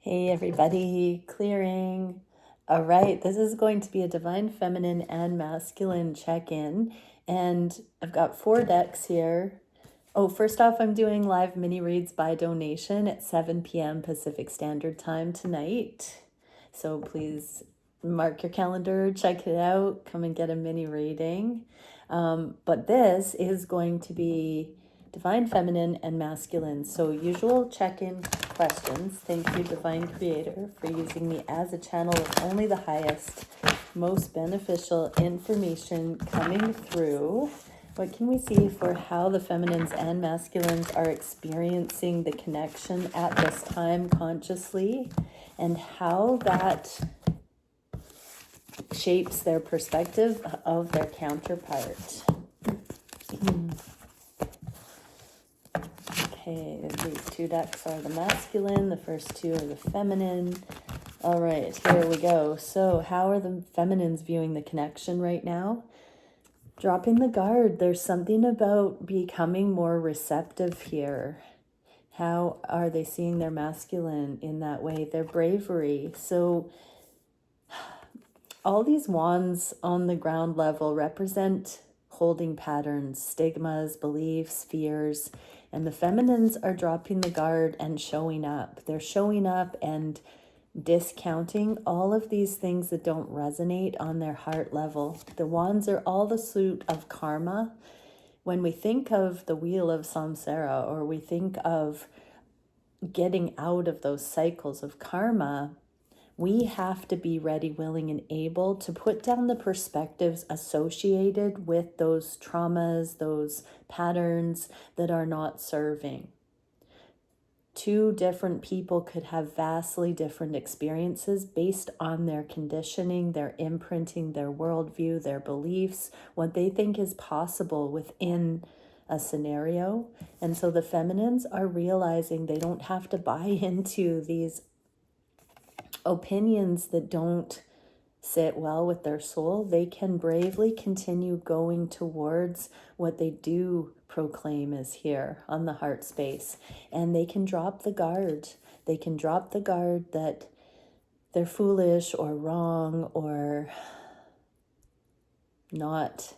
Hey everybody, clearing. All right, this is going to be a divine feminine and masculine check-in, and I've got 4 decks here. Oh, first off, I'm doing live mini reads by donation at 7 p.m. Pacific Standard Time tonight. So please mark your calendar, check it out, come and get a mini reading. But this is going to be divine feminine and masculine. So usual check-in questions. Thank you, Divine Creator, for using me as a channel of only the highest, most beneficial information coming through. What can we see for how the feminines and masculines are experiencing the connection at this time consciously, and how that shapes their perspective of their counterpart? Okay, these 2 decks are the masculine, the first 2 are the feminine. All right, here we go. So how are the feminines viewing the connection right now? Dropping the guard. There's something about becoming more receptive here. How are they seeing their masculine in that way? Their bravery. So all these wands on the ground level represent holding patterns, stigmas, beliefs, fears, and the feminines are dropping the guard and showing up. They're showing up and discounting all of these things that don't resonate on their heart level. The wands are all the suit of karma. When we think of the wheel of samsara, or we think of getting out of those cycles of karma, we have to be ready, willing, and able to put down the perspectives associated with those traumas, those patterns that are not serving. 2 different people could have vastly different experiences based on their conditioning, their imprinting, their worldview, their beliefs, what they think is possible within a scenario. And so the feminines are realizing they don't have to buy into these opinions that don't sit well with their soul. They can bravely continue going towards what they do proclaim is here on the heart space, and they can drop the guard. They can drop the guard that they're foolish or wrong or not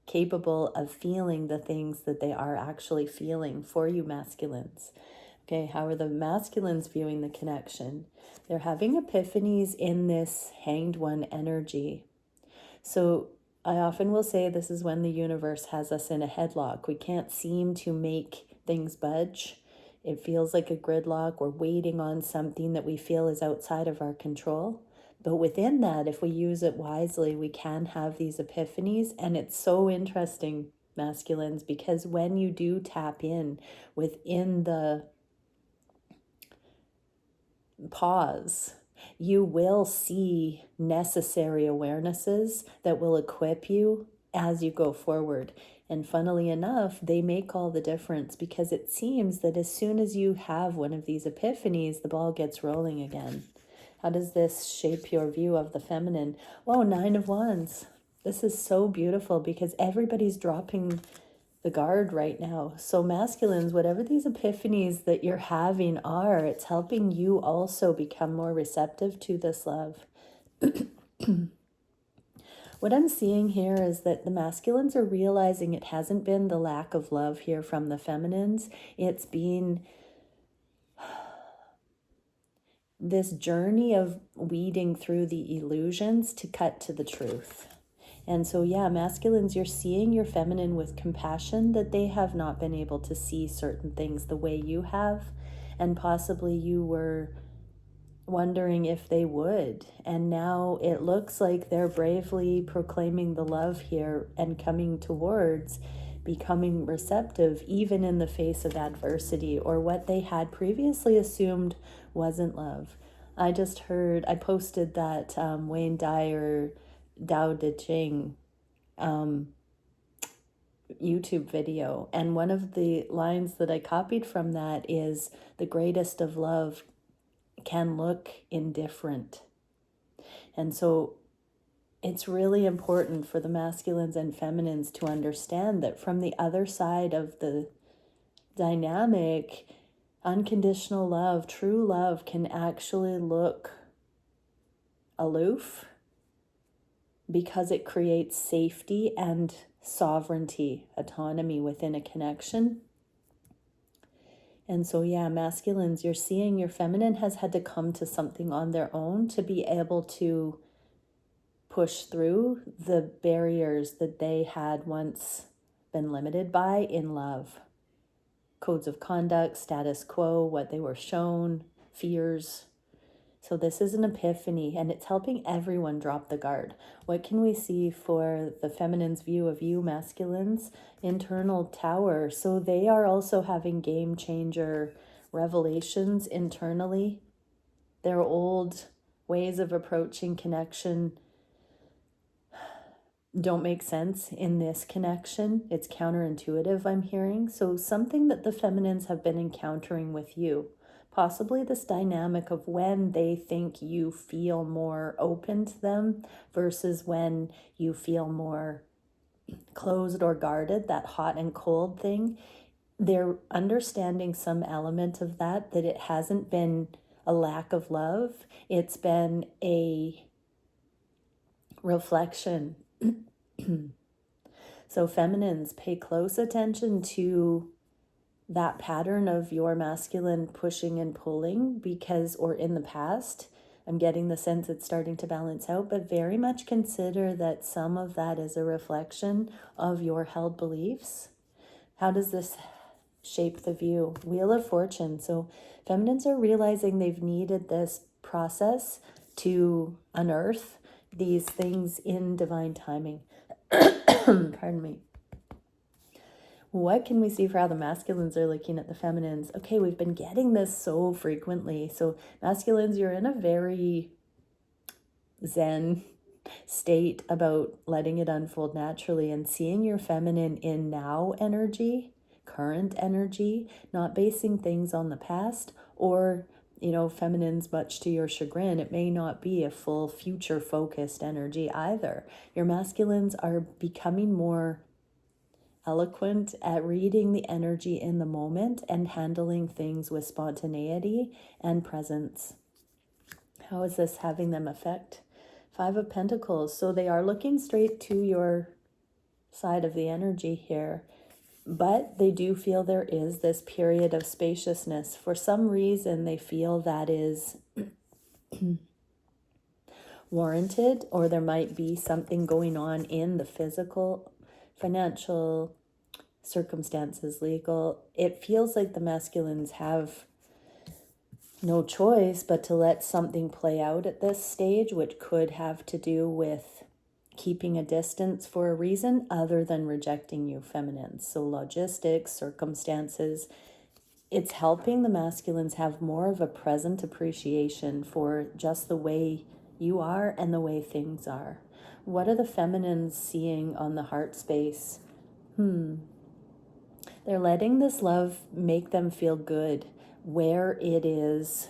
capable of feeling the things that they are actually feeling. For you masculines, okay, how are the masculines viewing the connection? They're having epiphanies in this hanged one energy. So I often will say this is when the universe has us in a headlock. We can't seem to make things budge. It feels like a gridlock. We're waiting on something that we feel is outside of our control. But within that, if we use it wisely, we can have these epiphanies. And it's so interesting, masculines, because when you do tap in within the pause, you will see necessary awarenesses that will equip you as you go forward. And funnily enough, they make all the difference, because it seems that as soon as you have one of these epiphanies, the ball gets rolling again. How does this shape your view of the feminine? Oh, 9 of Wands. This is so beautiful because everybody's dropping the guard right now. So masculines, whatever these epiphanies that you're having are, it's helping you also become more receptive to this love. What I'm seeing here is that the masculines are realizing it hasn't been the lack of love here from the feminines. It's been this journey of weeding through the illusions to cut to the truth. And so, yeah, masculines, you're seeing your feminine with compassion that they have not been able to see certain things the way you have. And possibly you were wondering if they would. And now it looks like they're bravely proclaiming the love here and coming towards becoming receptive, even in the face of adversity or what they had previously assumed wasn't love. I just heard, I posted that Wayne Dyer Dao De Ching YouTube video, and one of the lines that I copied from that is, the greatest of love can look indifferent. And so it's really important for the masculines and feminines to understand that from the other side of the dynamic, Unconditional love, true love, can actually look aloof because it creates safety and sovereignty, autonomy within a connection. And so, yeah, masculines, you're seeing your feminine has had to come to something on their own to be able to push through the barriers that they had once been limited by in love. Codes of conduct, status quo, what they were shown, fears. So this is an epiphany, and it's helping everyone drop the guard. What can we see for the feminine's view of you, masculines? Internal tower. So they are also having game changer revelations internally. Their old ways of approaching connection don't make sense in this connection. It's counterintuitive, I'm hearing. So something that the feminines have been encountering with you. Possibly this dynamic of when they think you feel more open to them versus when you feel more closed or guarded, that hot and cold thing. They're understanding some element of that it hasn't been a lack of love. It's been a reflection. So feminines, pay close attention to that pattern of your masculine pushing and pulling, because, or in the past, I'm getting the sense it's starting to balance out, but very much consider that some of that is a reflection of your held beliefs. How does this shape the view? Wheel of Fortune. So feminines are realizing they've needed this process to unearth these things in divine timing. Pardon me. What can we see for how the masculines are looking at the feminines? Okay, we've been getting this so frequently. So masculines, you're in a very zen state about letting it unfold naturally and seeing your feminine in now energy, current energy, not basing things on the past, or, you know, feminines, much to your chagrin, it may not be a full future focused energy either. Your masculines are becoming more eloquent at reading the energy in the moment and handling things with spontaneity and presence. How is this having them affect? 5 of Pentacles. So they are looking straight to your side of the energy here, but they do feel there is this period of spaciousness. For some reason, they feel that is warranted, or there might be something going on in the physical, financial circumstances, legal. It feels like the masculines have no choice but to let something play out at this stage, which could have to do with keeping a distance for a reason other than rejecting you, feminines. So logistics, circumstances, it's helping the masculines have more of a present appreciation for just the way you are and the way things are. What are the feminines seeing on the heart space? They're letting this love make them feel good where it is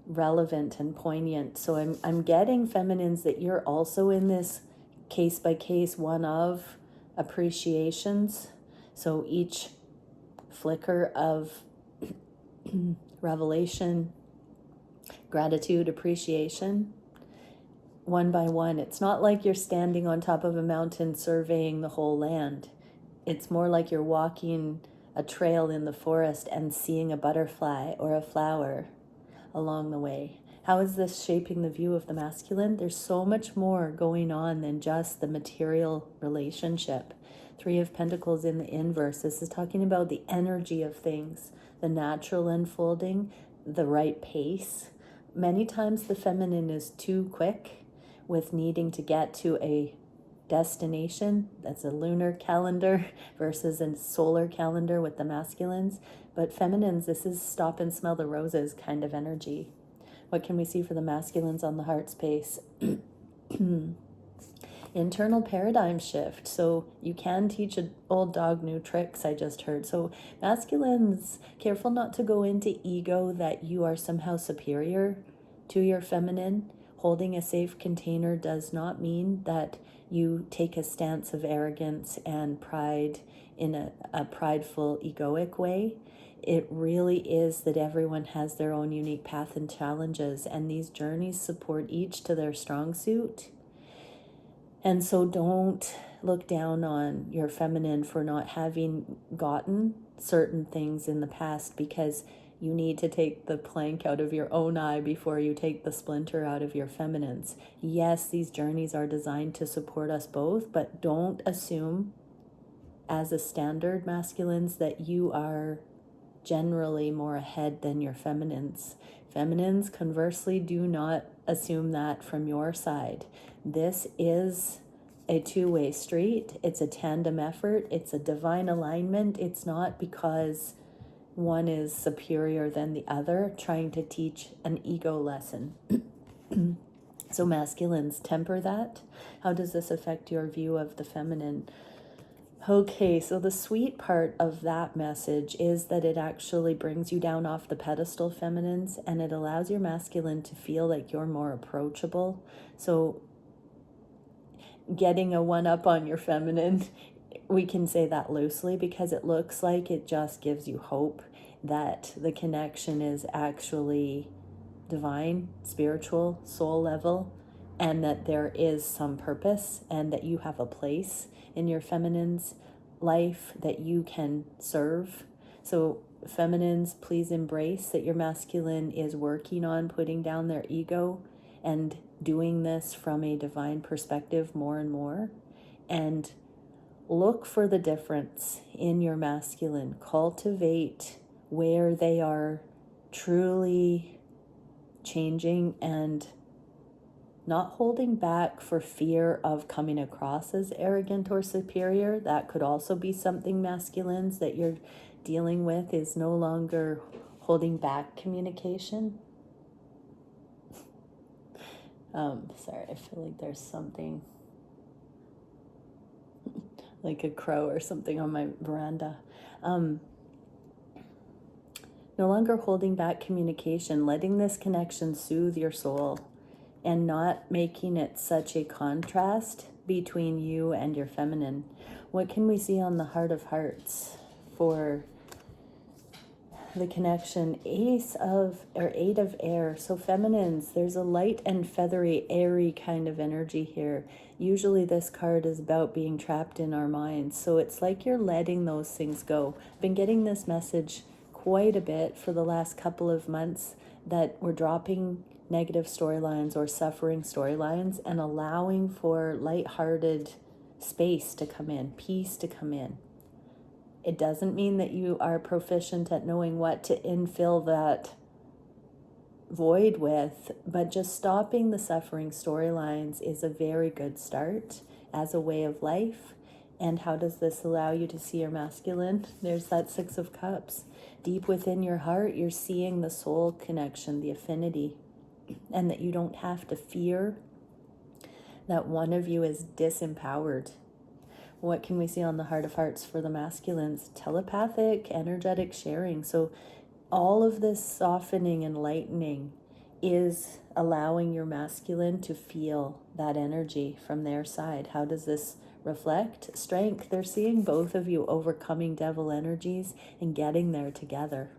relevant and poignant. So I'm getting feminines that you're also in this case by case one of appreciations. So each flicker of revelation, gratitude, appreciation, one by one. It's not like you're standing on top of a mountain surveying the whole land. It's more like you're walking a trail in the forest and seeing a butterfly or a flower along the way. How is this shaping the view of the masculine? There's so much more going on than just the material relationship. 3 of Pentacles in the inverse. This is talking about the energy of things, the natural unfolding, the right pace. Many times the feminine is too quick with needing to get to a destination. That's a lunar calendar versus a solar calendar with the masculines. But feminines, this is stop and smell the roses kind of energy. What can we see for the masculines on the heart space? Internal paradigm shift. So you can teach an old dog new tricks, I just heard. So masculines, careful not to go into ego that you are somehow superior to your feminine. Holding a safe container does not mean that you take a stance of arrogance and pride in a prideful, egoic way. it really is that everyone has their own unique path and challenges, and these journeys support each to their strong suit. And so don't look down on your feminine for not having gotten certain things in the past, because you need to take the plank out of your own eye before you take the splinter out of your feminine's. Yes, these journeys are designed to support us both, but don't assume as a standard, masculines, that you are generally more ahead than your feminines. Feminines, conversely, do not assume that from your side. This is a two-way street. It's a tandem effort. It's a divine alignment. It's not because one is superior than the other, trying to teach an ego lesson. So masculines, temper that. How does this affect your view of the feminine? Okay, so the sweet part of that message is that it actually brings you down off the pedestal, feminines, and it allows your masculine to feel like you're more approachable. So getting a one-up on your feminine, we can say that loosely, because it looks like it just gives you hope that the connection is actually divine, spiritual, soul level, and that there is some purpose, and that you have a place in your feminine's life that you can serve. So feminines, please embrace that your masculine is working on putting down their ego and doing this from a divine perspective more and more. And look for the difference in your masculine. Cultivate where they are truly changing and not holding back for fear of coming across as arrogant or superior. That could also be something, masculines, that you're dealing with, is no longer holding back communication. Sorry, I feel like there's something like a crow or something on my veranda. No longer holding back communication, letting this connection soothe your soul, and not making it such a contrast between you and your feminine. What can we see on the Heart of Hearts for the connection? Eight of Air. So feminines, there's a light and feathery, airy kind of energy here. Usually this card is about being trapped in our minds. So it's like you're letting those things go. I've been getting this message quite a bit for the last couple of months, that we're dropping negative storylines or suffering storylines and allowing for lighthearted space to come in, peace to come in. It doesn't mean that you are proficient at knowing what to infill that void with, but just stopping the suffering storylines is a very good start as a way of life. And how does this allow you to see your masculine? There's that Six of Cups. Deep within your heart, you're seeing the soul connection, the affinity, and that you don't have to fear that one of you is disempowered. What can we see on the Heart of Hearts for the masculines? Telepathic, energetic sharing. So all of this softening and lightening is allowing your masculine to feel that energy from their side. How does this reflect? Strength. They're seeing both of you overcoming devil energies and getting there together.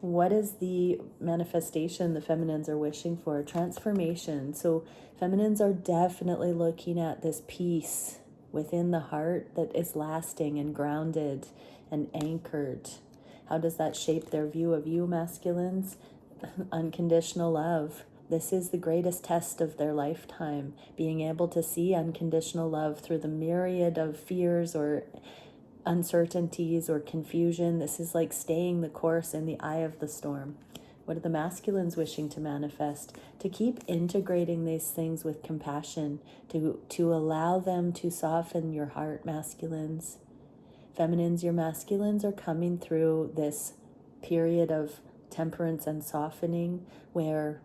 What is the manifestation the feminines are wishing for? Transformation. So feminines are definitely looking at this peace within the heart that is lasting and grounded and anchored. How does that shape their view of you, masculines? Unconditional love. This is the greatest test of their lifetime, being able to see unconditional love through the myriad of fears or uncertainties or confusion. This is like staying the course in the eye of the storm. What are the masculines wishing to manifest? To keep integrating these things with compassion, to allow them to soften your heart, masculines. Feminines, your masculines are coming through this period of temperance and softening, where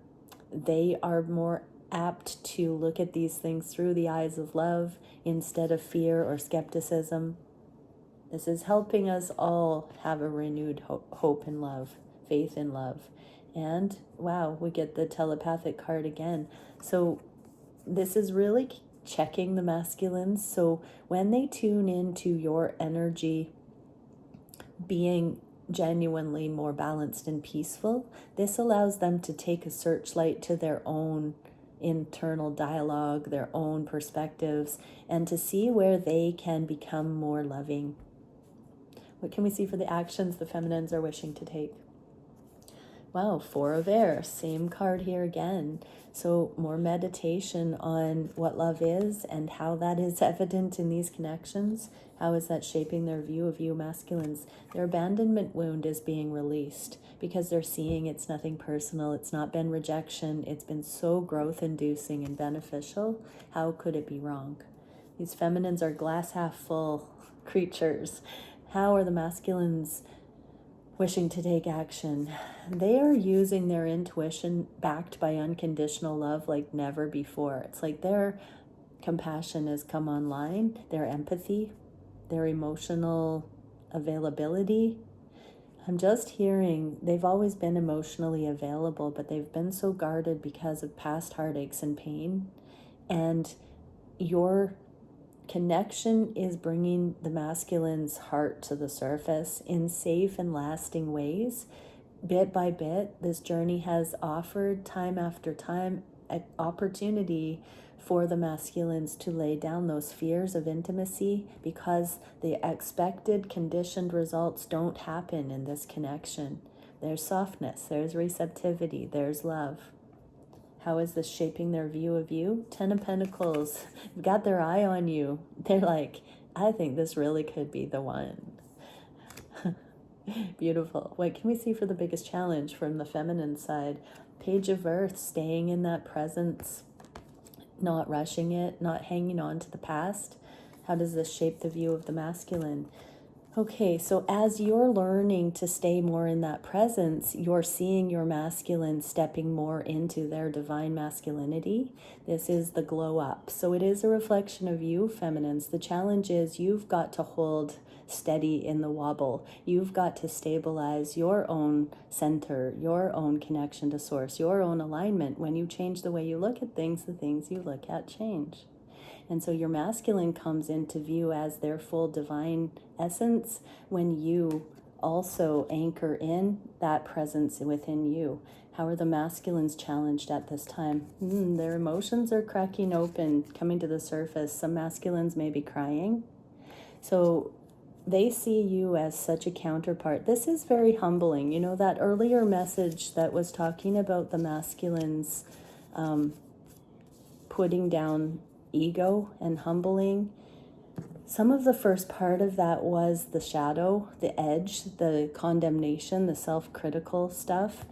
they are more apt to look at these things through the eyes of love instead of fear or skepticism. This is helping us all have a renewed hope in love, faith in love. And wow, we get the telepathic card again. So this is really checking the masculines. So when they tune into your energy being genuinely more balanced and peaceful. This allows them to take a searchlight to their own internal dialogue, their own perspectives, and to see where they can become more loving. What can we see for the actions the feminines are wishing to take? Wow, Four of Air, same card here again. So more meditation on what love is and how that is evident in these connections. How is that shaping their view of you masculines? Their abandonment wound is being released because they're seeing it's nothing personal. It's not been rejection. It's been so growth-inducing and beneficial. How could it be wrong? These feminines are glass half full creatures. How are the masculines wishing to take action? They are using their intuition backed by unconditional love like never before. It's like their compassion has come online, their empathy, their emotional availability. I'm just hearing they've always been emotionally available, but they've been so guarded because of past heartaches and pain. And your connection is bringing the masculine's heart to the surface in safe and lasting ways. Bit by bit, this journey has offered time after time an opportunity for the masculines to lay down those fears of intimacy because the expected conditioned results don't happen in this connection. There's softness, there's receptivity, there's love. How is this shaping their view of you? Ten of Pentacles, got their eye on you. They're like, I think this really could be the one. Beautiful. What can we see for the biggest challenge from the feminine side? Page of Earth, staying in that presence, not rushing it, not hanging on to the past. How does this shape the view of the masculine? Okay, so as you're learning to stay more in that presence, you're seeing your masculine stepping more into their divine masculinity. This is the glow up. So it is a reflection of you, feminines. The challenge is you've got to hold steady in the wobble. You've got to stabilize your own center, your own connection to source, your own alignment. When you change the way you look at things, the things you look at change. And so your masculine comes into view as their full divine essence when you also anchor in that presence within you. How are the masculines challenged at this time? Their emotions are cracking open, coming to the surface. Some masculines may be crying. So they see you as such a counterpart. This is very humbling. You know, that earlier message that was talking about the masculines putting down ego and humbling. Some of the first part of that was the shadow, the edge, the condemnation, the self-critical stuff.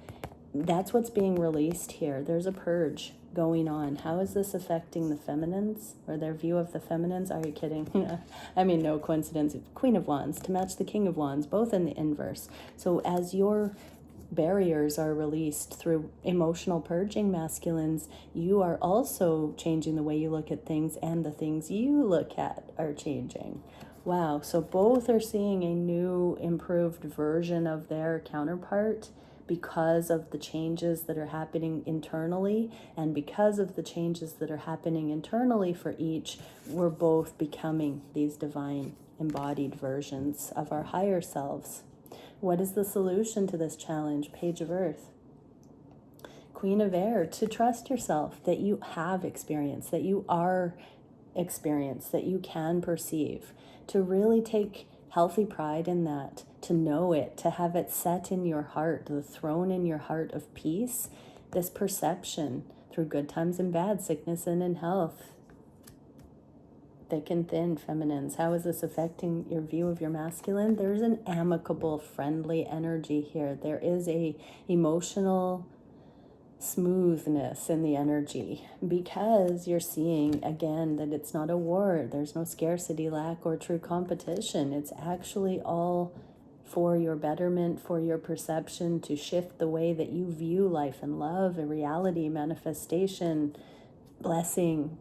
That's what's being released here. There's a purge going on. How is this affecting the feminines or their view of the feminines? Are you kidding? I mean, no coincidence. Queen of Wands to match the King of Wands, both in the inverse. So as your barriers are released through emotional purging, masculines, you are also changing the way you look at things, and the things you look at are changing. Wow, so both are seeing a new, improved version of their counterpart because of the changes that are happening internally, and because of the changes that are happening internally for each, we're both becoming these divine embodied versions of our higher selves. What is the solution to this challenge? Page of Earth. Queen of Air, to trust yourself, that you have experience, that you are experienced, that you can perceive, to really take healthy pride in that, to know it, to have it set in your heart, the throne in your heart of peace, this perception through good times and bad, sickness and in health. Thick and thin, feminines. How is this affecting your view of your masculine? There's an amicable, friendly energy here. There is a emotional smoothness in the energy because you're seeing again that it's not a war. There's no scarcity, lack, or true competition. It's actually all for your betterment, for your perception, to shift the way that you view life and love, and reality, manifestation, blessing,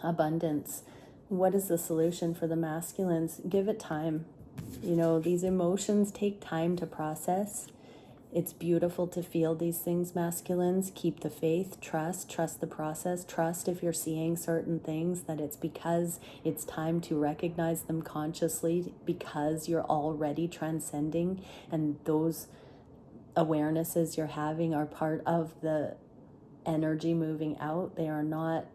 abundance. What is the solution for the masculines? Give it time. You know, these emotions take time to process. It's beautiful to feel these things, masculines. Keep the faith, trust the process, trust if you're seeing certain things that it's because it's time to recognize them consciously, because you're already transcending, and those awarenesses you're having are part of the energy moving out. They are not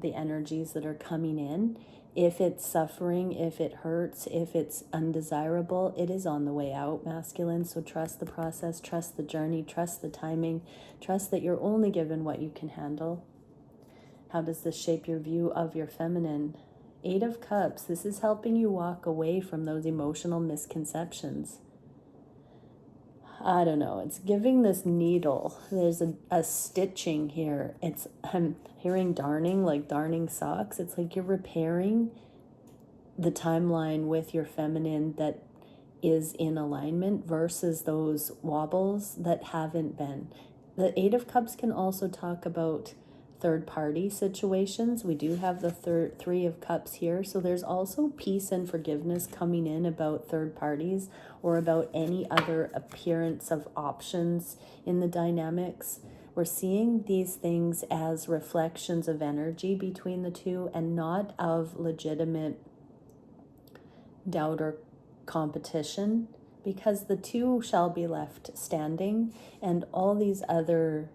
the energies that are coming in. If it's suffering, if it hurts, if it's undesirable, it is on the way out, masculine. So trust the process, trust the journey, trust the timing, trust that you're only given what you can handle. How does this shape your view of your feminine? 8 of Cups. This is helping you walk away from those emotional misconceptions. I don't know, it's giving this needle. There's a stitching here. I'm hearing darning, like darning socks. It's like you're repairing the timeline with your feminine that is in alignment versus those wobbles that haven't been. The 8 of Cups can also talk about third-party situations. We do have the 3 of Cups here, so there's also peace and forgiveness coming in about third parties or about any other appearance of options in the dynamics. We're seeing these things as reflections of energy between the two and not of legitimate doubt or competition, because the two shall be left standing, and all these other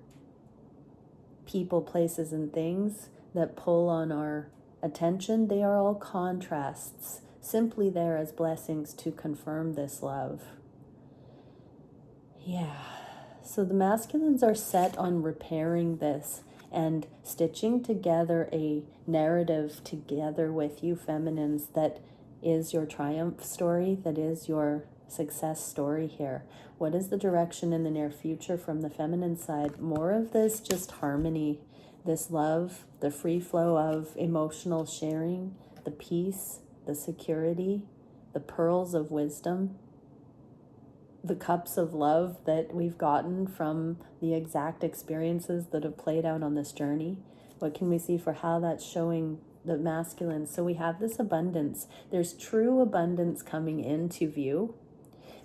people, places, and things that pull on our attention, they are all contrasts, simply there as blessings to confirm this love. Yeah. So the masculines are set on repairing this and stitching together a narrative together with you feminines that is your triumph story, that is your success story here. What is the direction in the near future from the feminine side? More of this just harmony, this love, the free flow of emotional sharing, the peace, the security, the pearls of wisdom, the cups of love that we've gotten from the exact experiences that have played out on this journey. What can we see for how that's showing the masculine? So we have this abundance. There's true abundance coming into view.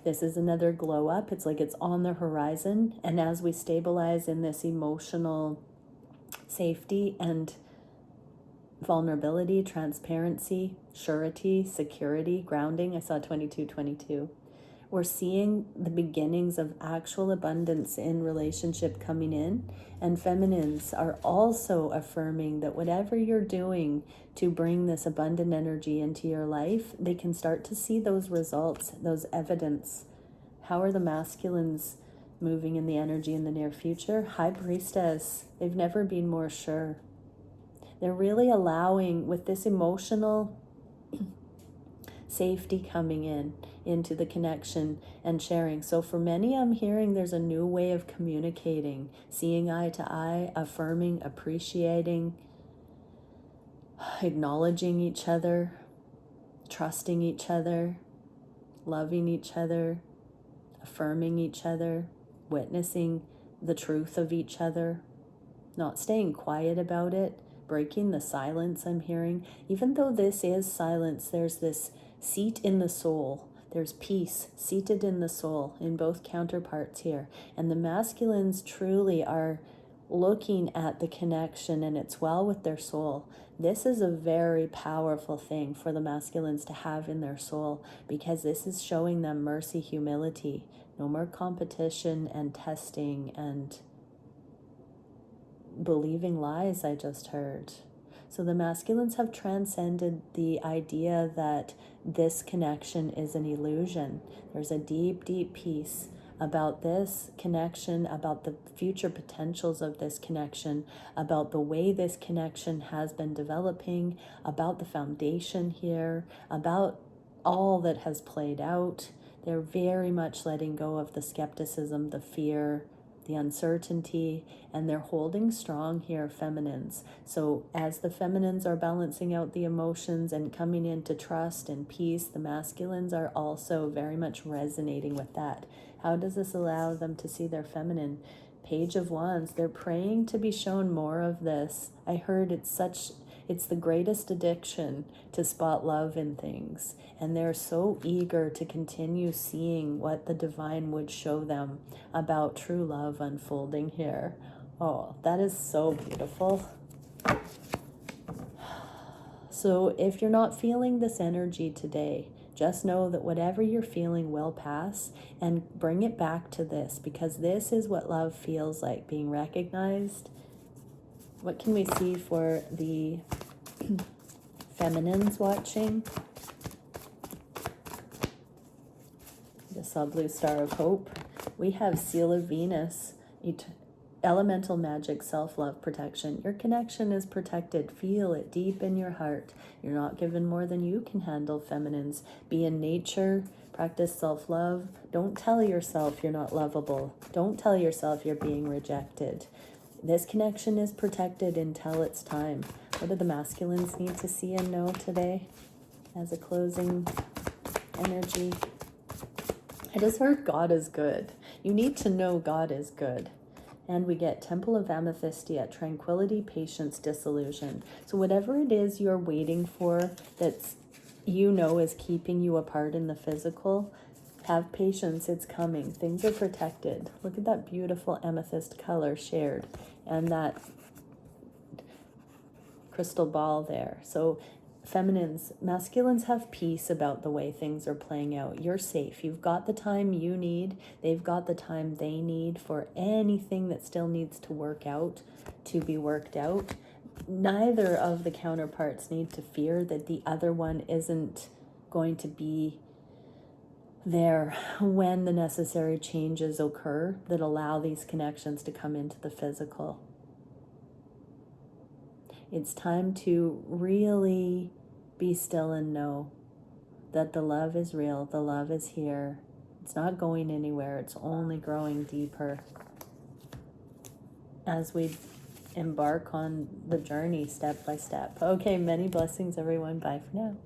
This is another glow up. It's like it's on the horizon. And as we stabilize in this emotional safety and vulnerability, transparency, surety, security, grounding, I saw 2222. We're seeing the beginnings of actual abundance in relationship coming in, and feminines are also affirming that whatever you're doing to bring this abundant energy into your life, they can start to see those results, those evidence. How are the masculines moving in the energy in the near future? High Priestess, they've never been more sure. They're really allowing, with this emotional safety coming into the connection and sharing. So for many, I'm hearing there's a new way of communicating, seeing eye to eye, affirming, appreciating, acknowledging each other, trusting each other, loving each other, affirming each other, witnessing the truth of each other, not staying quiet about it, breaking the silence I'm hearing. Even though this is silence, there's this seat in the soul. There's peace seated in the soul in both counterparts here. And the masculines truly are looking at the connection, and it's well with their soul. This is a very powerful thing for the masculines to have in their soul, because this is showing them mercy, humility, no more competition and testing and believing lies I just heard. So the masculines have transcended the idea that this connection is an illusion. There's a deep, deep peace about this connection, about the future potentials of this connection, about the way this connection has been developing, about the foundation here, about all that has played out. They're very much letting go of the skepticism, the fear, the uncertainty, and they're holding strong here, feminines. So as the feminines are balancing out the emotions and coming into trust and peace, the masculines are also very much resonating with that. How does this allow them to see their feminine? Page of Wands, they're praying to be shown more of this. I heard it's It's the greatest addiction to spot love in things. And they're so eager to continue seeing what the divine would show them about true love unfolding here. Oh, that is so beautiful. So if you're not feeling this energy today, just know that whatever you're feeling will pass, and bring it back to this, because this is what love feels like, being recognized. What can we see for the feminines watching? The sub-blue star of hope. We have seal of Venus, elemental magic, self-love, protection. Your connection is protected. Feel it deep in your heart. You're not given more than you can handle, feminines. Be in nature. Practice self-love. Don't tell yourself you're not lovable. Don't tell yourself you're being rejected. This connection is protected until it's time. What do the masculines need to see and know today as a closing energy? I just heard God is good. You need to know God is good. And we get Temple of Amethystia, tranquility, patience, disillusion. So whatever it is you're waiting for that's, you know, is keeping you apart in the physical, have patience, it's coming. Things are protected. Look at that beautiful amethyst color shared and that crystal ball there. So feminines, masculines have peace about the way things are playing out. You're safe. You've got the time you need. They've got the time they need for anything that still needs to work out to be worked out. Neither of the counterparts need to fear that the other one isn't going to be there when the necessary changes occur that allow these connections to come into the physical. It's time to really be still and know that the love is real, the love is here. It's not going anywhere, it's only growing deeper as we embark on the journey step by step. Okay, many blessings everyone. Bye for now.